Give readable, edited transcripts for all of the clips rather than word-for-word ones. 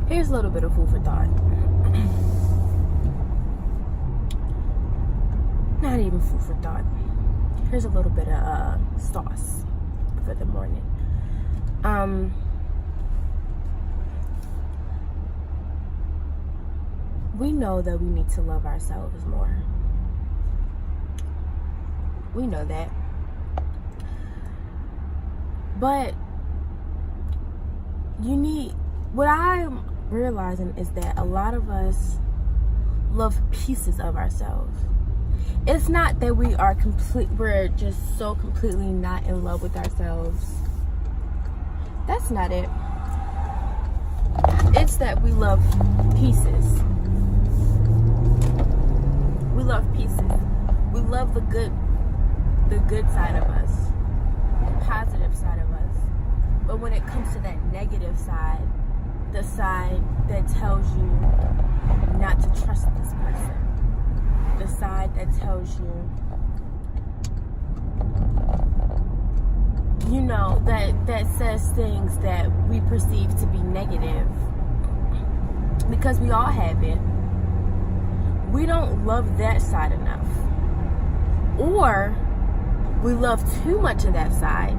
Here's a little bit of food for thought. Not even food for thought. Here's a little bit of sauce for the morning. We know that we need to love ourselves more. We know that. But what I'm realizing is that a lot of us love pieces of ourselves. It's not that we're just so completely not in love with ourselves. That's not it. It's that we love pieces. We love pieces. We love the good side of us, the positive side of us. But when it comes to that negative side, the side that tells you not to trust this person, the side that tells you, that says things that we perceive to be negative, because we all have it. We don't love that side enough, or we love too much of that side,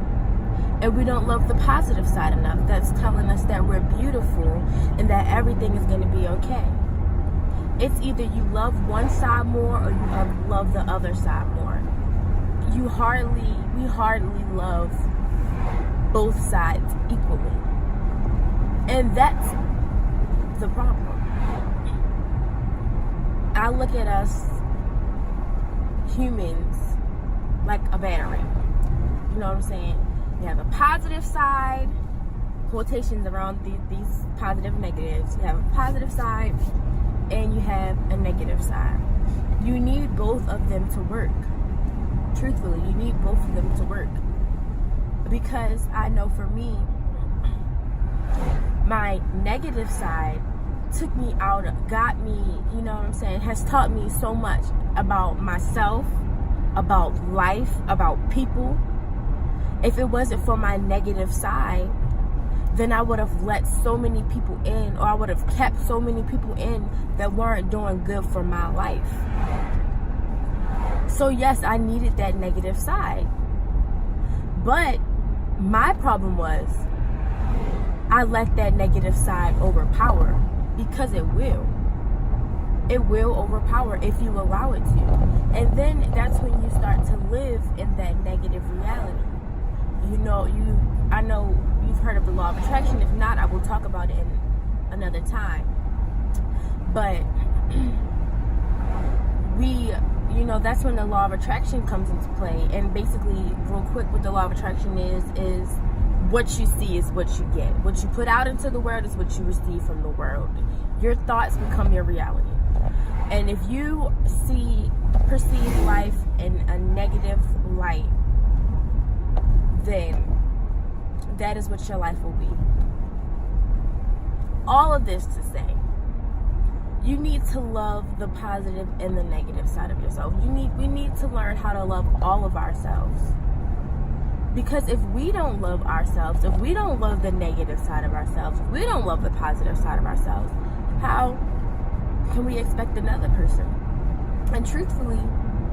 and we don't love the positive side enough. That's telling us that we're beautiful and that everything is going to be okay. It's either you love one side more or you love the other side more. We hardly love both sides equally. And that's the problem. I look at us humans like a battery. You know what I'm saying? You have a positive side, quotations around these positive and negatives. You have a positive side and you have a negative side. You need both of them to work. Truthfully, you need both of them to work. Because I know for me, my negative side took me out, got me, you know what I'm saying, has taught me so much about myself, about life, about people. If it wasn't for my negative side, then I would have let so many people in, or I would have kept so many people in that weren't doing good for my life. So yes, I needed that negative side. But my problem was I let that negative side overpower, because it will. It will overpower if you allow it to. And then that's when you start to live in that negative reality. I know you've heard of the law of attraction. If not, I will talk about it in another time. But that's when the law of attraction comes into play. And basically, real quick, what the law of attraction is what you see is what you get. What you put out into the world is what you receive from the world. Your thoughts become your reality. And if you perceive life in a negative light, then that is what your life will be. All of this to say, you need to love the positive and the negative side of yourself. We need to learn how to love all of ourselves. Because if we don't love ourselves, if we don't love the negative side of ourselves, if we don't love the positive side of ourselves, how can we expect another person? And truthfully,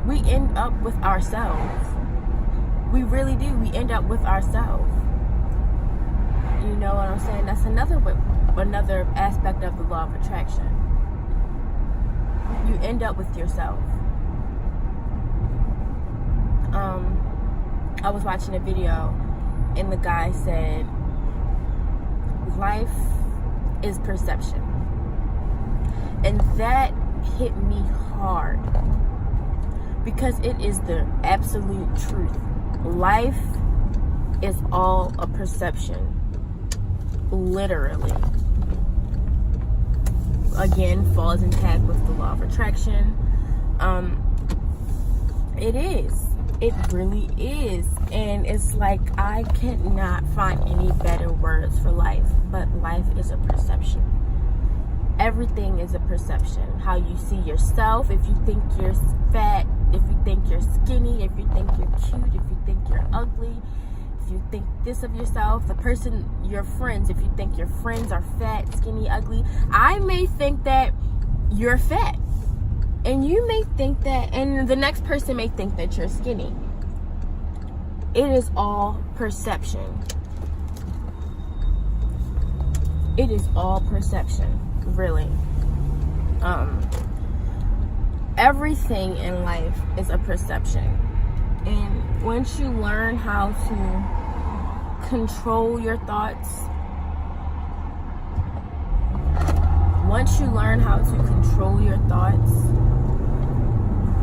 we end up with ourselves. We really do. We end up with ourselves. You know what I'm saying? That's another aspect of the law of attraction. You end up with yourself. I was watching a video and the guy said, life is perception. And that hit me hard, because it is the absolute truth. Life is all a perception. Literally. Again, falls in tag with the law of attraction. It is. It really is. And it's like, I cannot find any better words for life, but life is a perception. Everything is a perception. How you see yourself, if you think you're fat, if you think you're skinny, if you think you're cute, if you think you're ugly, if you think this of yourself, the person, your friends, if you think your friends are fat, skinny, ugly, I may think that you're fat. And you may think that, and the next person may think that you're skinny. It is all perception. It is all perception, really. Everything in life is a perception. And once you learn how to control your thoughts,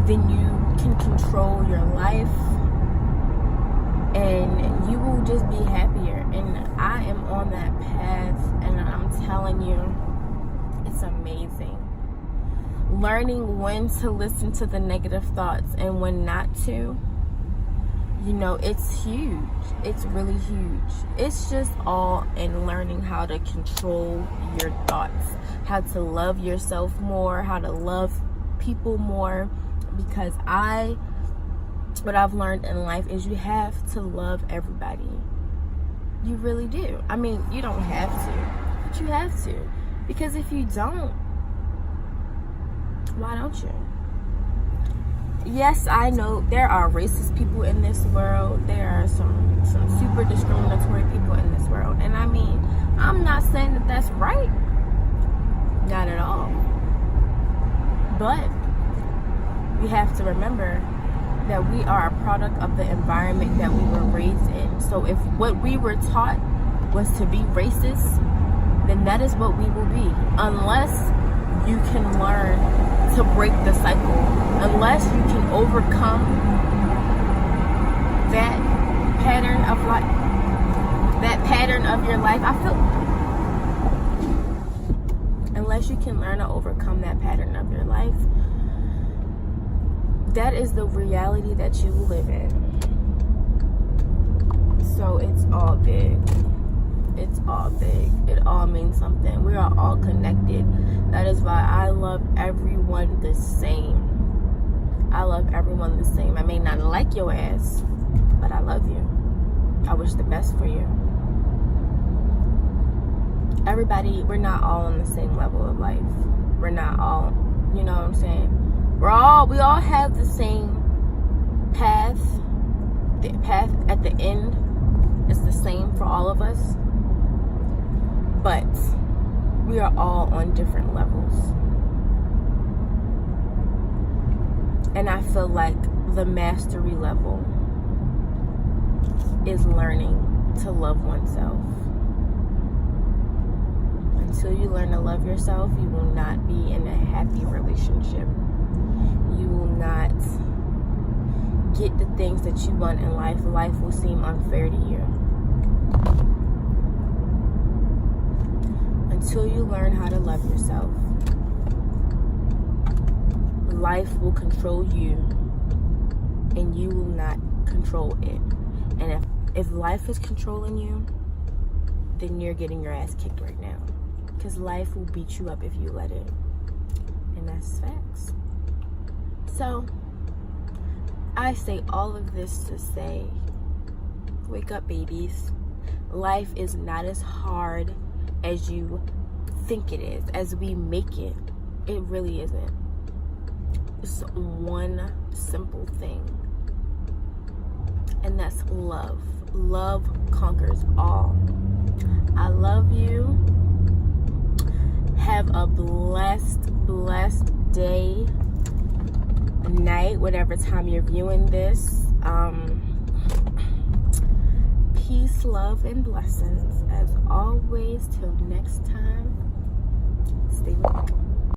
then you can control your life, and you will just be happier. And I am on that path, and I'm telling you, it's amazing. Learning when to listen to the negative thoughts and when not to, you know, it's huge. It's really huge. It's just all in learning how to control your thoughts, how to love yourself more, how to love people more. Because what I've learned in life is you have to love everybody. You really do. I mean, you don't have to, but you have to. Because if you don't, why don't you? Yes, I know there are racist people in this world. There are some super discriminatory people in this world. And I mean, I'm not saying that that's right. Not at all. But we have to remember that we are a product of the environment that we were raised in. So if what we were taught was to be racist, then that is what we will be. Unless you can learn to break the cycle, unless you can overcome that pattern of life, that pattern of your life. Unless you can learn to overcome that pattern of your life, that is the reality that you live in. So it's all big. It's all big. It all means something. We are all connected. That is why I love everyone the same. I love everyone the same. I may not like your ass, but I love you. I wish the best for you. Everybody, we're not all on the same level of life. We're not all, you know what I'm saying? We all have the same path. The path at the end is the same for all of us. But we are all on different levels. And I feel like the mastery level is learning to love oneself. Until you learn to love yourself, you will not be in a happy relationship. You will not get the things that you want in life. Life will seem unfair to you. Until you learn how to love yourself, life will control you, and you will not control it. And if life is controlling you, then you're getting your ass kicked right now. Because life will beat you up if you let it. And that's facts. So, I say all of this to say, wake up, babies. Life is not as hard as you think it is, as we make it. It really isn't. It's one simple thing, and that's love. Love conquers all. I love you. Have a blessed day, night, whatever time you're viewing this. Peace, love, and blessings as always. Till next time, stay with me.